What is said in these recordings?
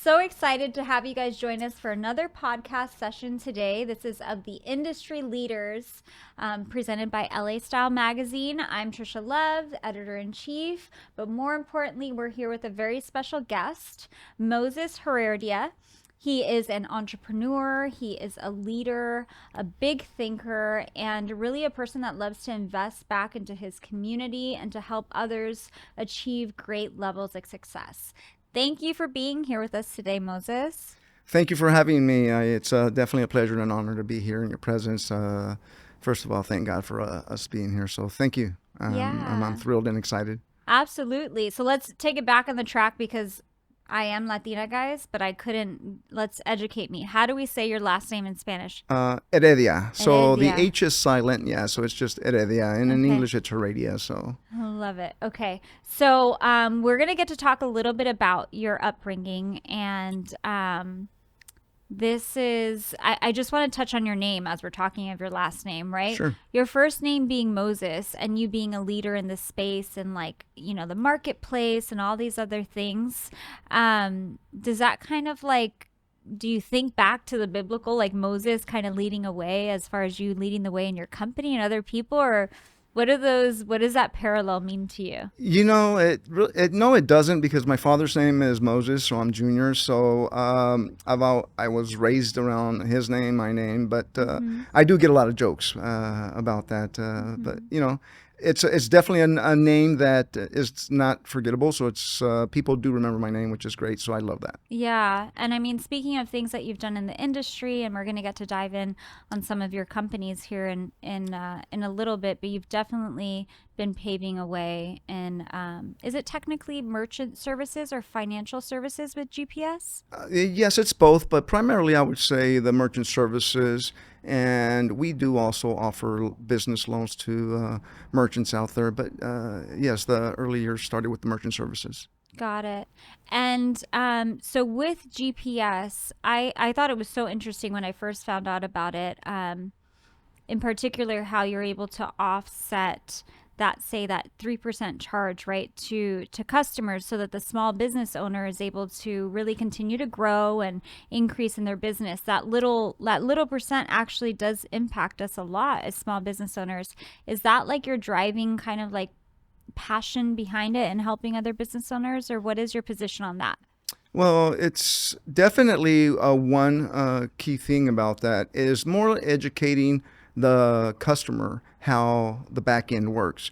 so excited to have you guys join us for another podcast session today. This is of the Industry Leaders, presented by LA Style Magazine. I'm Trisha Love, editor-in-chief, but more importantly, we're here with a very special guest, Moses Heredia. He is an entrepreneur, he is a leader, a big thinker, and really a person that loves to invest back into his community and to help others achieve great levels of success. Thank you for being here with us today, Moses. Thank you for having me. It's definitely a pleasure and an honor to be here in your presence. First of all, thank God for us being here. So thank you. I'm thrilled and excited. Absolutely. So let's take it back on the track because I am Latina, guys, but I couldn't. Let's educate me. How do we say your last name in Spanish? Heredia. So Heredia. the H is silent. Yeah. So it's just Heredia. And in English, it's Heredia. So I love it. Okay. So we're going to get to talk a little bit about your upbringing. And I just want to touch on your name as we're talking of your last name, right? Sure. Your first name being Moses and you being a leader in this space and the marketplace and all these other things. Does that kind of do you think back to the biblical, like Moses kind of leading away as far as you leading the way in your company and other people, or what does that parallel mean to you? No, it doesn't, because my father's name is Moses, so I'm Junior. So I was raised around his name, my name, but I do get a lot of jokes about that. But it's definitely a name that is not forgettable. So it's people do remember my name, which is great. So I love that. Yeah. And I mean, speaking of things that you've done in the industry, and we're going to get to dive in on some of your companies here in a little bit, but you've definitely been paving a way in, is it technically merchant services or financial services with GPS? Yes, it's both, but primarily I would say the merchant services. And we do also offer business loans to merchants out there. But yes, the early years started with the merchant services. Got it. And so with GPS, I thought it was so interesting when I first found out about it, in particular how you're able to offset that 3% charge, right, to customers, so that the small business owner is able to really continue to grow and increase in their business. That little percent actually does impact us a lot as small business owners. Is that like your driving kind of like passion behind it and helping other business owners, or what is your position on that? Well, it's definitely one key thing about that is more educating the customer how the back end works.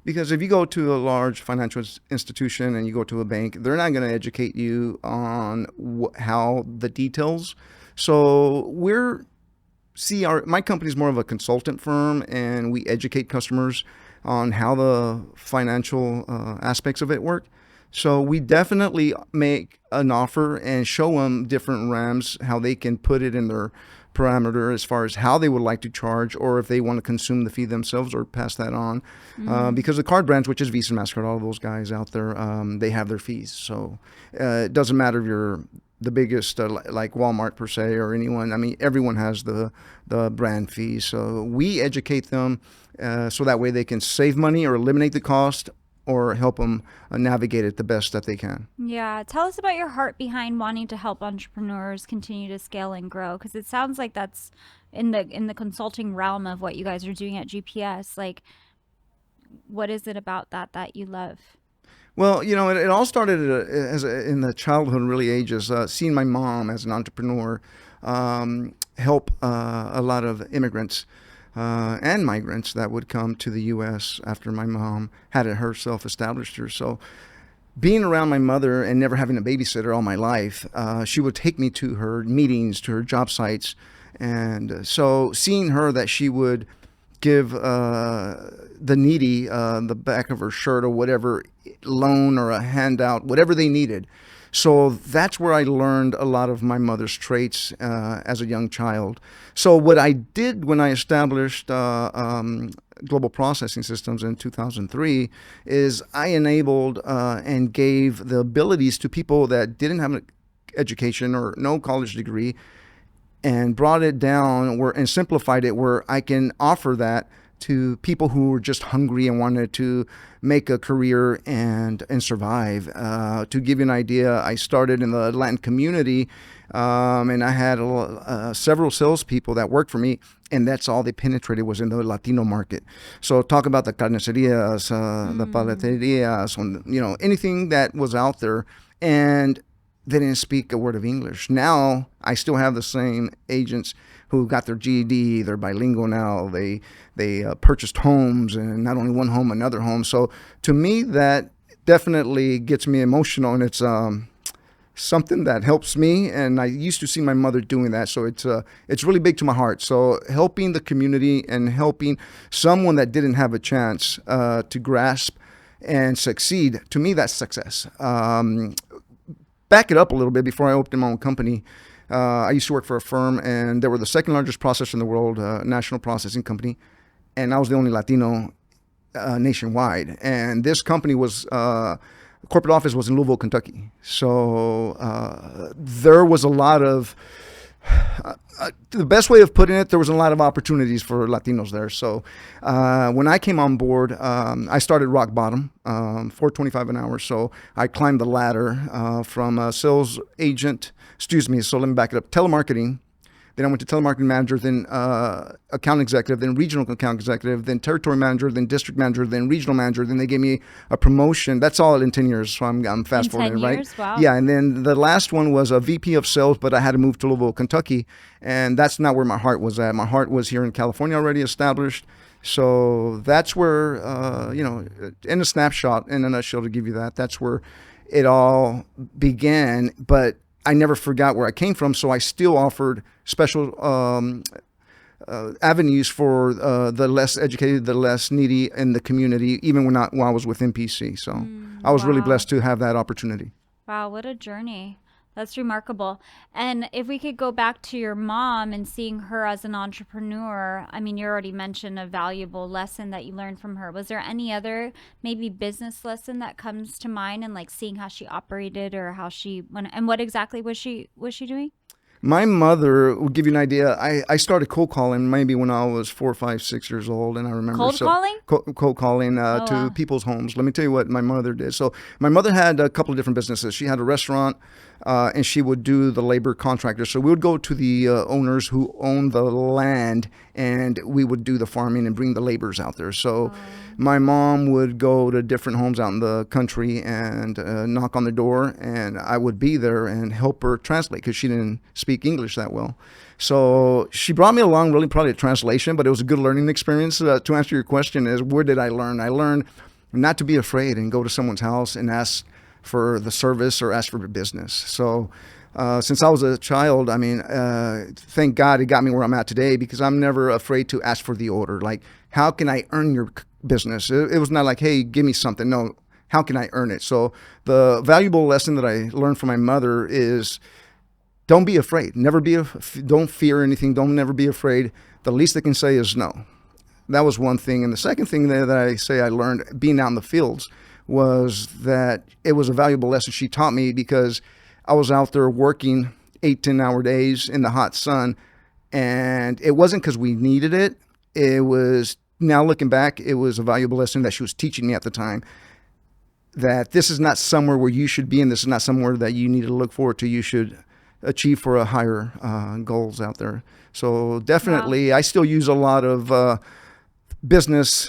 Because if you go to a large financial institution and you go to a bank, they're not going to educate you on how the details. So my company is more of a consultant firm, and we educate customers on how the financial aspects of it work. So we definitely make an offer and show them different RAMs, how they can put it in their parameter as far as how they would like to charge, or if they want to consume the fee themselves or pass that on. Because the card brands, which is Visa, MasterCard, all of those guys out there, they have their fees. So it doesn't matter if you're the biggest, like Walmart per se, or anyone. I mean, everyone has the brand fees. So we educate them so that way they can save money or eliminate the cost, or help them navigate it the best that they can. Yeah. Tell us about your heart behind wanting to help entrepreneurs continue to scale and grow, because it sounds like that's in the consulting realm of what you guys are doing at GPS. Like, what is it about that you love? Well, it all started in the childhood, really ages, seeing my mom as an entrepreneur help a lot of immigrants and migrants that would come to the U.S. after my mom had it herself established here. So being around my mother and never having a babysitter all my life, she would take me to her meetings, to her job sites. And so seeing her, that she would give the needy the back of her shirt or whatever, loan or a handout, whatever they needed. So that's where I learned a lot of my mother's traits as a young child. So what I did when I established Global Processing Systems in 2003 is I enabled and gave the abilities to people that didn't have an education or no college degree, and brought it down and simplified it where I can offer that to people who were just hungry and wanted to make a career and survive. To give you an idea, I started in the Latin community, and I had several salespeople that worked for me, and that's all they penetrated was in the Latino market. So talk about the carnicerias, the paleterias, anything that was out there, and they didn't speak a word of English. Now I still have the same agents who got their GED. They're bilingual now. They purchased homes, and not only one home, another home. So to me, that definitely gets me emotional, and it's something that helps me. And I used to see my mother doing that, so it's really big to my heart. So helping the community and helping someone that didn't have a chance to grasp and succeed, to me, that's success. Back it up a little bit before I opened my own company. I used to work for a firm, and they were the second largest processor in the world, national processing company, and I was the only Latino nationwide. And this company was corporate office was in Louisville, Kentucky. So there was a lot of the best way of putting it, there was a lot of opportunities for Latinos there. So when I came on board, I started rock bottom, $4.25 an hour. So I climbed the ladder from a sales agent, so let me back it up, telemarketing. Then I went to telemarketing manager, then account executive, then regional account executive, then territory manager, then district manager, then regional manager. Then they gave me a promotion. That's all in 10 years. So I'm fast forwarding, right? 10 years, wow. Yeah, and then the last one was a VP of sales, but I had to move to Louisville, Kentucky, and that's not where my heart was at. My heart was here in California, already established. So that's where, in a snapshot, in a nutshell, to give you that, that's where it all began. But I never forgot where I came from, so I still offered special avenues for the less educated, the less needy in the community, even while I was with MPC. So I was really blessed to have that opportunity. Wow, what a journey. That's remarkable. And if we could go back to your mom and seeing her as an entrepreneur, I mean, you already mentioned a valuable lesson that you learned from her. Was there any other maybe business lesson that comes to mind, and like seeing how she operated or how and what exactly was she doing? My mother will give you an idea. I started cold calling maybe when I was 4, 5, 6 years old, and I remember calling? Cold calling to people's homes. Let me tell you what my mother did. So my mother had a couple of different businesses. She had a restaurant, and she would do the labor contractors. So we would go to the owners who owned the land, and we would do the farming and bring the laborers out there. So my mom would go to different homes out in the country and knock on the door, and I would be there and help her translate because she didn't speak English that well. So she brought me along, really probably a translation, but it was a good learning experience. To answer your question is, where did I learn? I learned not to be afraid and go to someone's house and ask for the service or ask for business. So since I was a child, I mean, thank God it got me where I'm at today, because I'm never afraid to ask for the order. Like, how can I earn your business? It was not like, hey, give me something. No, how can I earn it? So the valuable lesson that I learned from my mother is, don't be afraid. Don't fear anything. Don't never be afraid. The least they can say is no. That was one thing. And the second thing that I say I learned being out in the fields was that it was a valuable lesson she taught me, because I was out there working 8, 10-hour days in the hot sun. And it wasn't because we needed it. It was, now looking back, it was a valuable lesson that she was teaching me at the time, that this is not somewhere where you should be, and this is not somewhere that you need to look forward to. You should achieve for a higher goals out there. So definitely, I still use a lot of business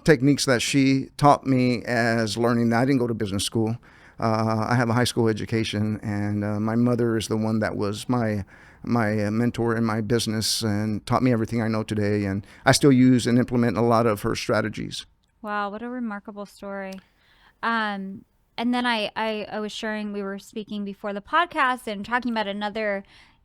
techniques that she taught me as learning. I didn't go to business school. I have a high school education, and my mother is the one that was my mentor in my business and taught me everything I know today. And I still use and implement a lot of her strategies. Wow, what a remarkable story. And then I was sharing, we were speaking before the podcast and talking about another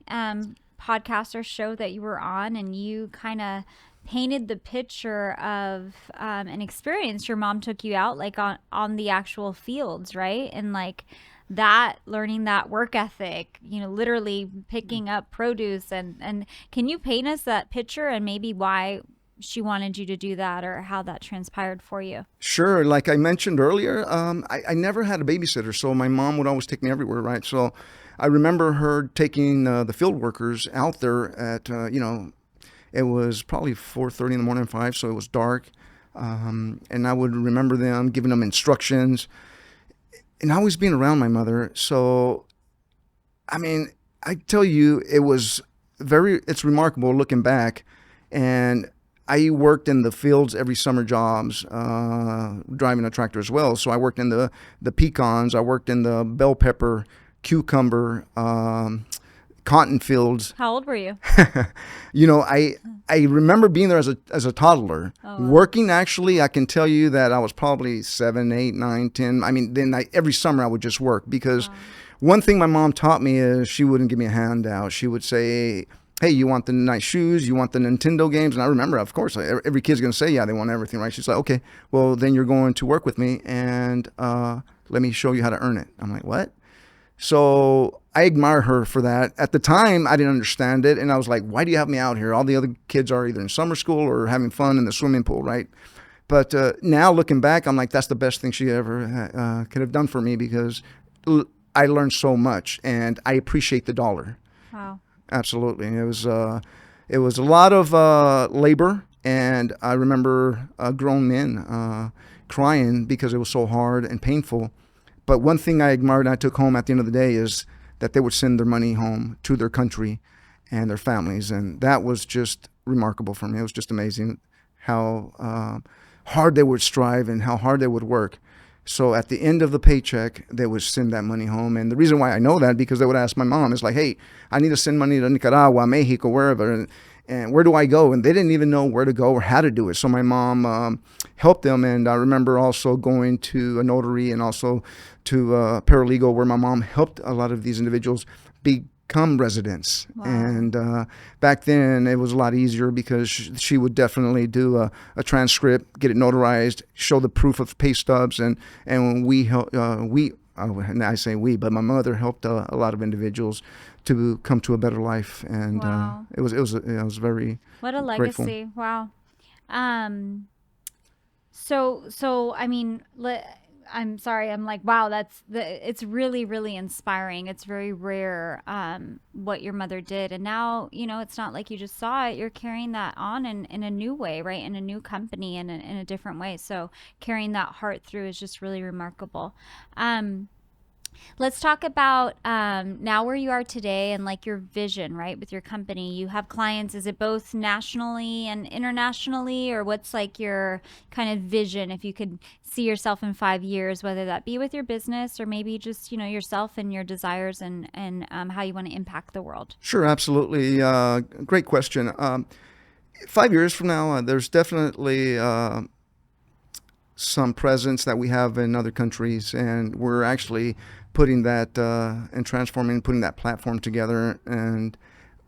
podcast or show that you were on, and you kind of painted the picture of an experience your mom took you out, like on the actual fields, right? And like that, learning that work ethic, literally picking up produce, and can you paint us that picture and maybe why she wanted you to do that, or how that transpired for you? Sure. Like I mentioned earlier, I never had a babysitter, so my mom would always take me everywhere, right? So I remember her taking the field workers out there at, It was probably 4:30 in the morning, 5, so it was dark. And I would remember them giving them instructions, and always being around my mother. So, I mean, I tell you, it's remarkable looking back. And I worked in the fields every summer jobs, driving a tractor as well. So I worked in the pecans, I worked in the bell pepper, cucumber, cotton fields. How old were you? I remember being there as a toddler. Oh, wow. Working, actually, I can tell you that I was probably 7, 8, 9, 10. I mean, then every summer I would just work, because Wow. one thing my mom taught me is she wouldn't give me a handout. She would say, hey, you want the nice shoes? You want the Nintendo games? And I remember, of course, every kid's going to say, yeah, they want everything, right? She's like, okay, well, then you're going to work with me, and let me show you how to earn it. I'm like, what? So I admire her for that. At the time, I didn't understand it. And I was like, why do you have me out here? All the other kids are either in summer school or having fun in the swimming pool, right? But now looking back, I'm like, that's the best thing she ever could have done for me, because I learned so much, and I appreciate the dollar. Wow. Absolutely. It was a lot of labor. And I remember grown men crying because it was so hard and painful. But one thing I admired and I took home at the end of the day is that they would send their money home to their country and their families. And that was just remarkable for me. It was just amazing how hard they would strive and how hard they would work. So at the end of the paycheck, they would send that money home. And the reason why I know that, because they would ask my mom, is like, hey, I need to send money to Nicaragua, Mexico, wherever. And where do I go? And they didn't even know where to go or how to do it. So my mom helped them. And I remember also going to a notary and also to a paralegal, where my mom helped a lot of these individuals become residents. Wow. And back then it was a lot easier, because she would definitely do a transcript, get it notarized, show the proof of pay stubs. And and I say we, but my mother helped a lot of individuals to come to a better life. And Wow. it was very What a grateful. legacy. Wow. Um, so I mean, I'm sorry. I'm like, wow, it's really, really inspiring. It's very rare, what your mother did. And now, it's not like you just saw it. You're carrying that on in a new way, right? In a new company and in a different way. So carrying that heart through is just really remarkable. Um, Let's talk about now where you are today and like your vision, right, with your company. You have clients. Is it both nationally and internationally, or what's like your kind of vision? If you could see yourself in 5 years, whether that be with your business or maybe just yourself and your desires and how you want to impact the world. Sure, absolutely. Great question. 5 years from now, there's definitely some presence that we have in other countries, and we're actually putting that and transforming, putting that platform together. And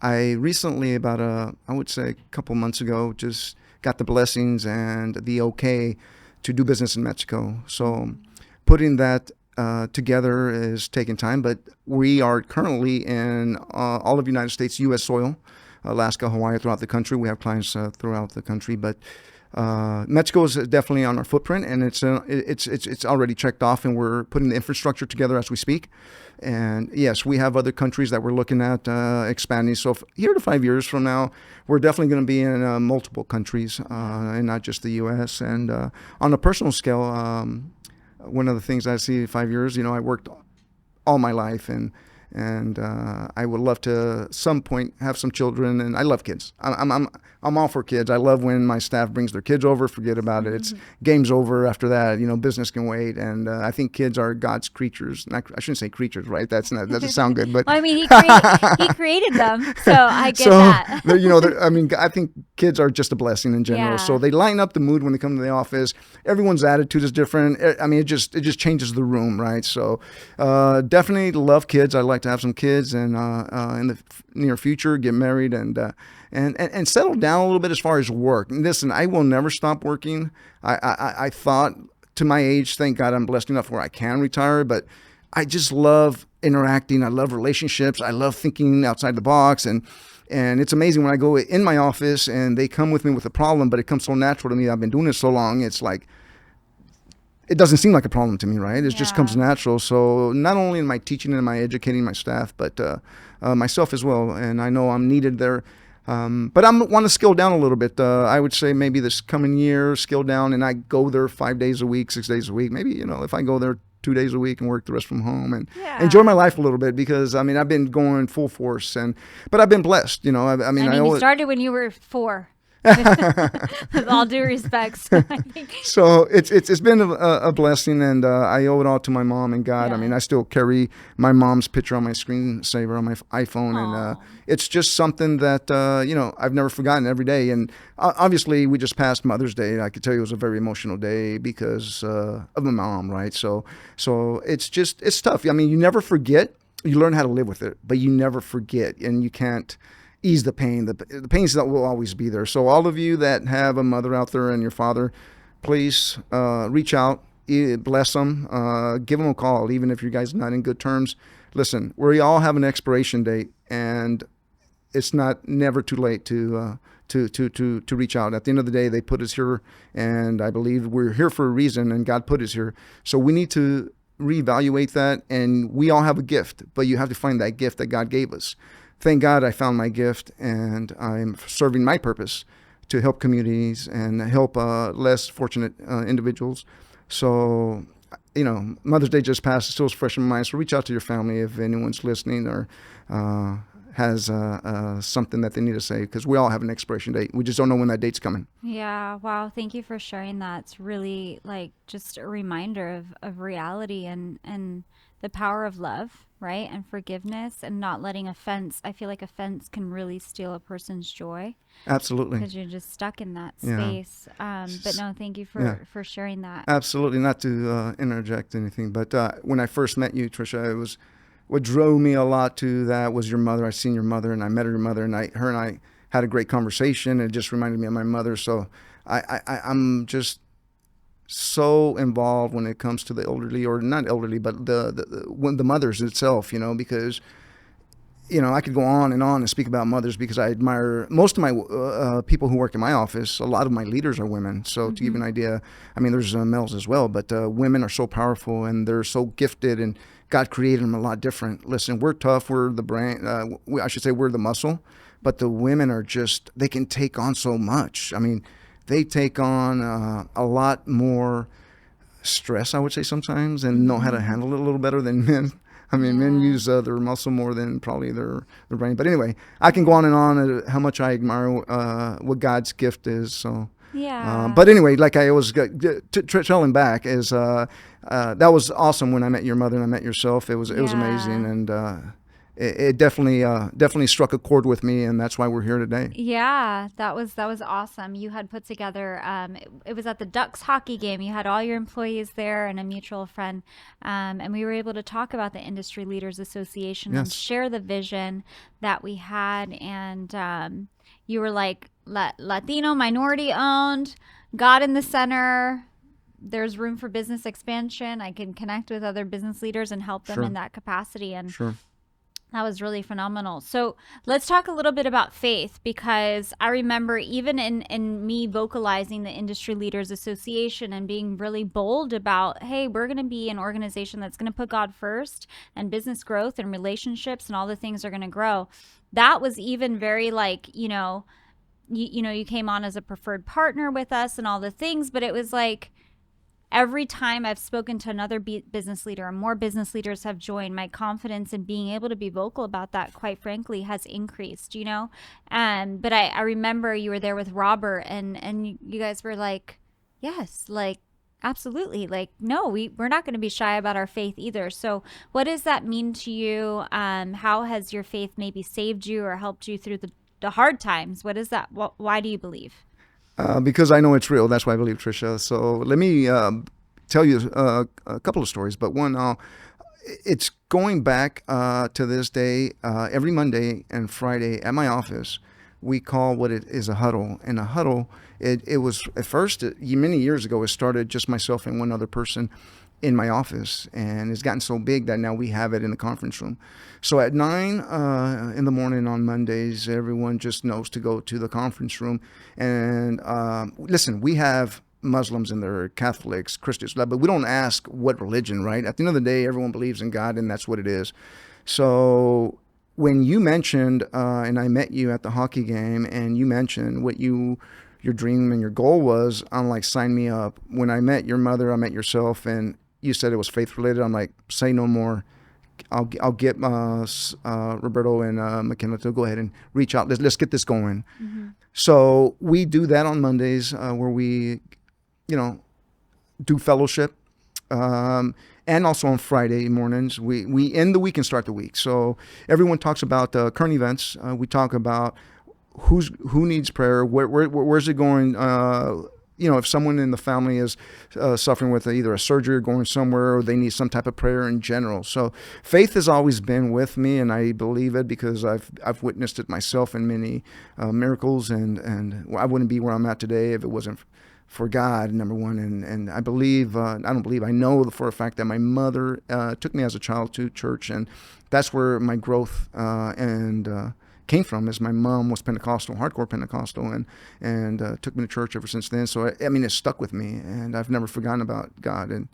I recently, I would say a couple months ago, just got the blessings and the okay to do business in Mexico. So putting that together is taking time, but we are currently in all of the United States, U.S. soil, Alaska, Hawaii, throughout the country. We have clients throughout the country, but Mexico is definitely on our footprint, and it's already checked off, and we're putting the infrastructure together as we speak. And yes, we have other countries that we're looking at expanding. So here to 5 years from now, we're definitely going to be in multiple countries, and not just the U.S. And on a personal scale, one of the things I see in 5 years, I worked all my life, and I would love to at some point have some children. And I love kids. I'm all for kids. I love when my staff brings their kids over. Forget about it. It's game's over after that. Business can wait. And I think kids are God's creatures. I shouldn't say creatures, right? That doesn't sound good. But Well, I mean, he created them, so I get so that. I think kids are just a blessing in general. Yeah. So they lighten up the mood when they come to the office. Everyone's attitude is different. I mean, it just changes the room, right? So definitely love kids. I'd like to have some kids, and in the near future, get married and settle down a little bit as far as work. And listen, I will never stop working. I thought, to my age, thank God I'm blessed enough where I can retire, but I just love interacting. I love relationships. I love thinking outside the box. And it's amazing when I go in my office and they come with me with a problem, but it comes so natural to me. I've been doing it so long. It's like, it doesn't seem like a problem to me, right? It just comes Yeah. natural. So not only am I teaching and am I educating my staff, but myself as well. And I know I'm needed there. But I want to scale down a little bit. I would say maybe this coming year, scale down, and I go there 5 days a week, 6 days a week. Maybe, if I go there 2 days a week and work the rest from home and enjoy my Yeah. life a little bit, because I mean I've been going full force, but I've been blessed. I mean I I mean, you always. started when you were 4. With all due respect, so I think, So it's been a blessing, and I owe it all to my mom and God. I yeah. mean, I still carry my mom's picture on my screensaver on my iPhone, and Oh, it's just something that I've never forgotten every day. And obviously, we just passed Mother's Day. I could tell you it was a very emotional day because of my mom, right? So it's tough. I mean, you never forget. You learn how to live with it, but you never forget, and you can't ease the pain. The pains that will always be there. So all of you that have a mother out there and your father, please reach out, bless them, give them a call, even if you guys are not in good terms. Listen, we all have an expiration date, and it's not never too late to reach out. At the end of the day, they put us here, and I believe we're here for a reason, and God put us here. So we need to reevaluate that, and we all have a gift, but you have to find that gift that God gave us. Thank God I found my gift, and I'm serving my purpose to help communities and help less fortunate individuals. So, Mother's Day just passed. It's still fresh in my mind. So reach out to your family if anyone's listening or uh, has something that they need to say, because we all have an expiration date. We just don't know when that date's coming. yeah. Wow. Thank you for sharing that. It's really like just a reminder of reality and the power of love, right? And forgiveness and not letting offense. I feel like offense can really steal a person's joy Absolutely. because you're just stuck in that Yeah. space. But no, thank you Yeah. for sharing that. Absolutely. Not to interject anything, but when I first met you, Trisha, it was what drove me a lot to that was your mother. I seen your mother, and I met her mother, and her and I had a great conversation. It just reminded me of my mother. So I'm just so involved when it comes to the elderly, or not elderly, but when the mothers itself, because I could go on and speak about mothers, because I admire most of my people who work in my office. A lot of my leaders are women. So to give you Mm-hmm. an idea, I mean, there's males as well, but women are so powerful, and they're so gifted, and God created them a lot different. Listen, we're tough. We're the brain. I should say we're the muscle, but the women are just, they can take on so much. I mean, they take on a lot more stress, I would say sometimes, and know how to Mm-hmm. handle it a little better than men. I mean, men Yeah. use their muscle more than probably their brain. But anyway, I can go on and on how much I admire what God's gift is. So, Yeah. but anyway, like I always trailing back is that was awesome when I met your mother and I met yourself. It was amazing, Yeah. and it definitely struck a chord with me, and that's why we're here today. Yeah, that was awesome. You had put together it was at the Ducks hockey game. You had all your employees there and a mutual friend. And we were able to talk about the Industry Leaders Association and Yes, share the vision that we had, and you were like Latino, minority owned, God in the center. There's room for business expansion. I can connect with other business leaders and help them in sure, that capacity. And sure, that was really phenomenal. So let's talk a little bit about faith, because I remember even in me vocalizing the Industry Leaders Association and being really bold about, hey, we're going to be an organization that's going to put God first, and business growth and relationships and all the things are going to grow. That was even very like, you came on as a preferred partner with us and all the things, but it was like, every time I've spoken to another business leader and more business leaders have joined, my confidence in being able to be vocal about that, quite frankly, has increased. But I remember you were there with Robert, and you guys were like, yes, like, absolutely. Like, no, we're not going to be shy about our faith either. So what does that mean to you? How has your faith maybe saved you or helped you through the hard times? What is that? Why do you believe? because I know it's real. That's why I believe, Trisha. So let me tell you a couple of stories, but one, it's going back to this day. Every Monday and Friday at my office, we call what it is a huddle. And a huddle, it was at first, many years ago, it started just myself and one other person in my office, and it's gotten so big that now we have it in the conference room. So at 9 in the morning on Mondays, everyone just knows to go to the conference room. And listen, we have Muslims in there, Catholics, Christians, but we don't ask what religion, right? At the end of the day, everyone believes in God, and that's what it is. So when you mentioned, and I met you at the hockey game, and you mentioned what your dream and your goal was, I'm like, sign me up. When I met your mother, I met yourself, and you said it was faith related. I'm like, say no more. I'll get Roberto and McKenna to go ahead and reach out. Let's get this going. Mm-hmm. So we do that on Mondays, where we, you know, do fellowship. And also on Friday mornings, we end the week and start the week. So everyone talks about current events. We talk about who needs prayer, where's it going. If someone in the family is suffering with either a surgery or going somewhere, or they need some type of prayer in general. So faith has always been with me, and I believe it because I've witnessed it myself in many miracles, and I wouldn't be where I'm at today if it wasn't for God, number one. And I believe, I don't believe, I know for a fact that my mother took me as a child to church, and that's where my growth and came from. Is my mom was Pentecostal, hardcore Pentecostal, and took me to church ever since then. So I mean, it stuck with me, and I've never forgotten about God. And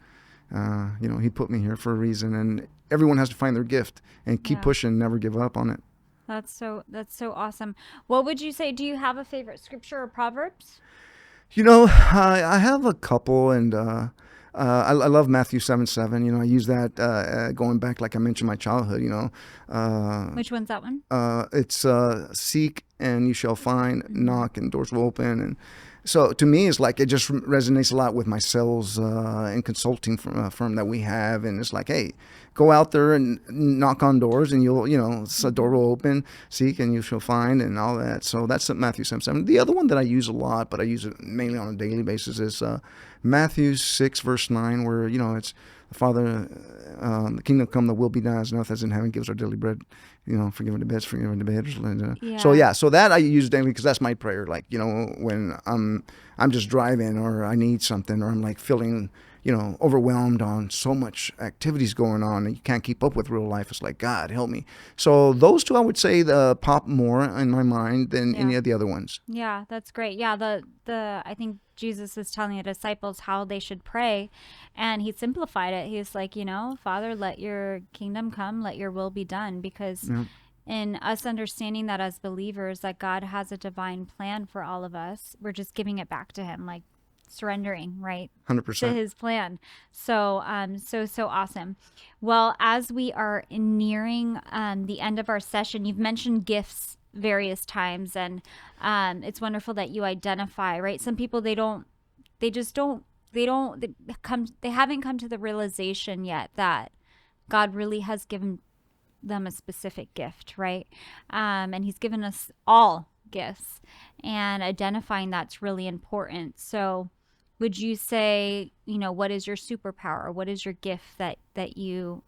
He put me here for a reason. And everyone has to find their gift and keep Yeah. pushing, never give up on it. That's so awesome. What would you say? Do you have a favorite scripture or proverbs? I have a couple, and I love Matthew 7:7. I use that going back, like I mentioned, my childhood. Which one's that one? It's seek and you shall find, knock and doors will open. And so to me, it's like it just resonates a lot with my sales and consulting firm that we have. And it's like, hey, go out there and knock on doors, and a door will open, seek and you shall find, and all that. So that's Matthew 7:7. The other one that I use a lot, but I use it mainly on a daily basis, is Matthew 6:9, where it's the Father, the kingdom come, the will be done as on earth as in heaven. Gives our daily bread, forgiving the debts, forgiving the betters. So Yeah. yeah, so that I use daily because that's my prayer. Like when I'm just driving, or I need something, or I'm like feeling overwhelmed on so much activities going on, and you can't keep up with real life. It's like, God help me. So those two, I would say, pop more in my mind than Yeah. any of the other ones. Yeah, that's great. Yeah, the I think Jesus was telling the disciples how they should pray, and he simplified it. He's like, Father, let your kingdom come, let your will be done, because Yeah, in us understanding that as believers, that God has a divine plan for all of us, we're just giving it back to him, like surrendering, right? hundred To percent. his plan. So awesome. Well, as we are nearing the end of our session, you've mentioned gifts various times, and it's wonderful that you identify, right? Some people, they just don't, they haven't come to the realization yet that God really has given them a specific gift, right? And he's given us all gifts, and identifying that's really important. So would you say, what is your superpower? What is your gift that you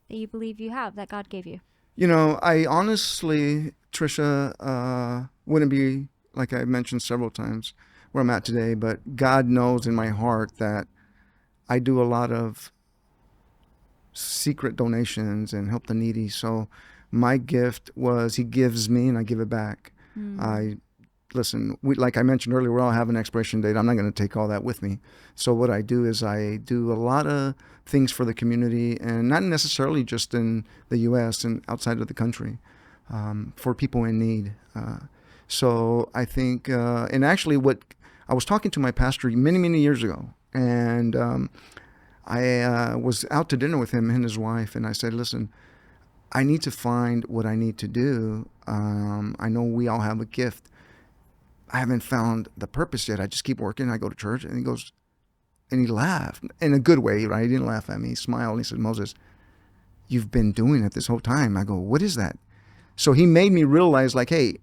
believe you have, that God gave you? I honestly, Trisha, wouldn't be, like I mentioned several times, where I'm at today, but God knows in my heart that I do a lot of secret donations and help the needy. So my gift was He gives me and I give it back. Mm, I listen, like I mentioned earlier, we all have an expiration date. I'm not going to take all that with me. So what I do is I do a lot of things for the community, and not necessarily just in the U.S. and outside of the country, for people in need. So I think, and actually, what I was talking to my pastor many, many years ago, and I was out to dinner with him and his wife, and I said, listen, I need to find what I need to do. I know we all have a gift. I haven't found the purpose yet. I just keep working. I go to church. And he goes, and he laughed in a good way, right? He didn't laugh at me. He smiled. And he said, Moses, you've been doing it this whole time. I go, what is that? So he made me realize, like, hey,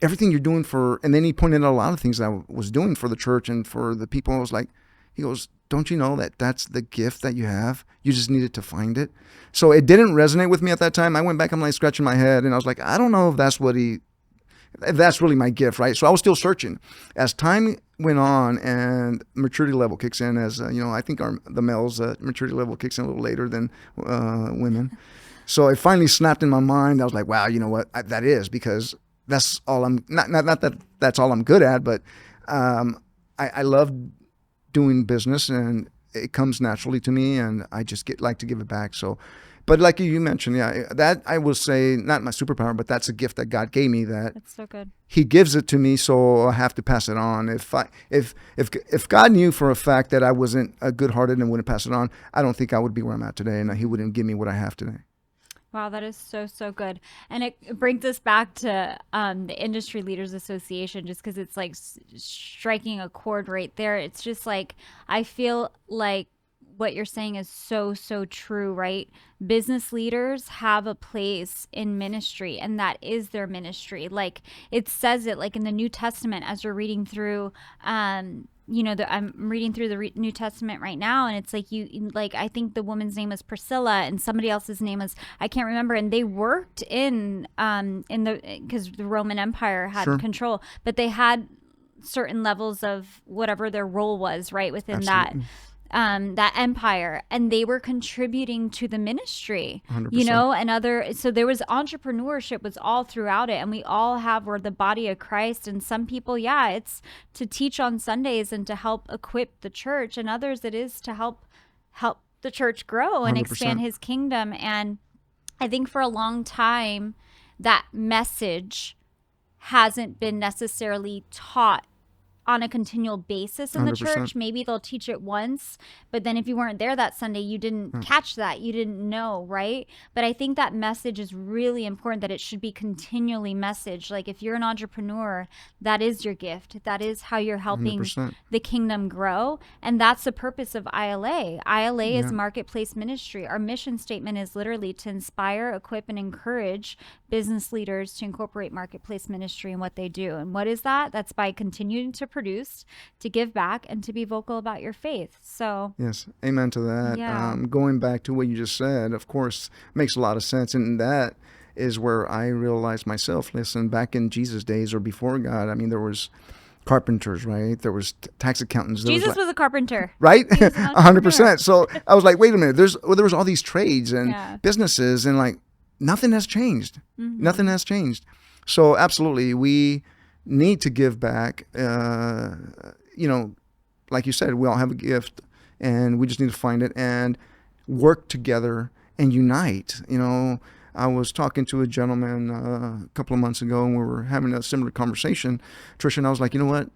everything you're doing for, and then he pointed out a lot of things that I was doing for the church and for the people. I was like, he goes, don't you know that that's the gift that you have? You just needed to find it. So it didn't resonate with me at that time. I went back, I'm like scratching my head, and I was like, I don't know if that's really my gift, right? So I was still searching. As time went on and maturity level kicks in, as I think the males' maturity level kicks in a little later than women. So it finally snapped in my mind. I was like, wow, you know what? That is, because that's all I'm not that that's all I'm good at, but I love doing business, and it comes naturally to me, and I just like to give it back. So But like you mentioned, yeah, that I will say not my superpower, but that's a gift that God gave me. That That's so good. He gives it to me, so I have to pass it on. If God knew for a fact that I wasn't a good-hearted and wouldn't pass it on, I don't think I would be where I'm at today, and He wouldn't give me what I have today. Wow, that is so, so good. And it brings us back to the Industry Leaders Association, just because it's like striking a chord right there. It's just like, I feel like what you're saying is so, so true, right? Business leaders have a place in ministry, and that is their ministry. Like it says it, like in the New Testament, as you're reading through, I'm reading through the New Testament right now, and it's like like I think the woman's name was Priscilla, and somebody else's name was I can't remember, and they worked in the because the Roman Empire had Sure, control, but they had certain levels of whatever their role was right within absolutely, that empire, and they were contributing to the ministry, 100%. and other, so there was entrepreneurship was all throughout it, and we all have, we're the body of Christ, and some people, yeah, it's to teach on Sundays and to help equip the church, and others it is to help the church grow and expand 100%. his kingdom. And I think for a long time that message hasn't been necessarily taught on a continual basis in the 100%. church. Maybe they'll teach it once, but then if you weren't there that Sunday, you didn't catch that. You didn't know, right? But I think that message is really important, that it should be continually messaged. Like if you're an entrepreneur, that is your gift. That is how you're helping 100%. the kingdom grow. And that's the purpose of ILA. ILA is Yeah. marketplace ministry. Our mission statement is literally to inspire, equip, and encourage business leaders to incorporate marketplace ministry in what they do. And what is that? That's by continuing to produce, to give back, and to be vocal about your faith. So, Yes, amen to that. yeah. Going back to what you just said, of course, makes a lot of sense, and that is where I realized myself. Listen, back in Jesus' days or before God, I mean, there was carpenters, right? There was tax accountants. There was Jesus like, was a carpenter. right, He was an a hundred entrepreneur. percent. So I was like, wait a minute. There was all these trades and Yeah. businesses, and like nothing has changed. Nothing Mm-hmm. has changed. So absolutely, we need to give back. Like you said, we all have a gift, and we just need to find it and work together and unite. I was talking to a gentleman a couple of months ago, and we were having a similar conversation. Trisha and I was like, you know what?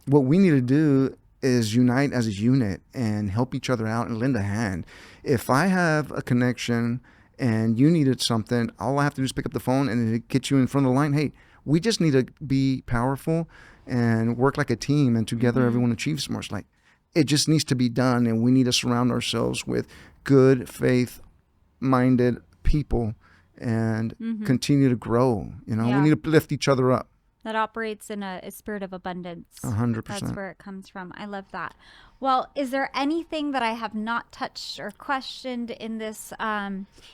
What we need to do is unite as a unit and help each other out and lend a hand. If I have a connection and you needed something, all I have to do is pick up the phone and it get you in front of the line. Hey, we just need to be powerful and work like a team, and together Mm-hmm. everyone achieves more. It's like it just needs to be done, and we need to surround ourselves with good, faith-minded people and Mm-hmm. continue to grow. We Yeah. need to lift each other up. That operates in a spirit of abundance. A hundred That's percent. where it comes from. I love that. Well, is there anything that I have not touched or questioned in this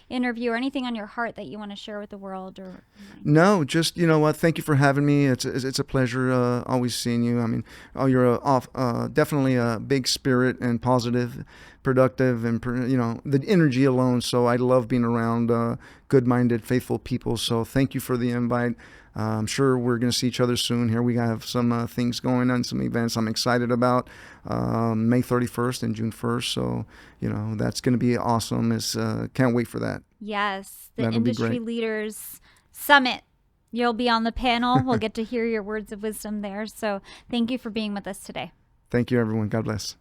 interview, or anything on your heart that you want to share with the world? Or No, just you know what? Thank you for having me. It's a pleasure always seeing you. I mean, you're definitely a big spirit and positive, productive, and the energy alone. So I love being around good-minded, faithful people. So thank you for the invite. I'm sure we're going to see each other soon. Here we have some things going on, some events I'm excited about. May 31st and June 1st. So that's going to be awesome. Can't wait for that. yes, the That'll be Industry great. Leaders Summit. You'll be on the panel. We'll get to hear your words of wisdom there. So thank you for being with us today. Thank you, everyone. God bless.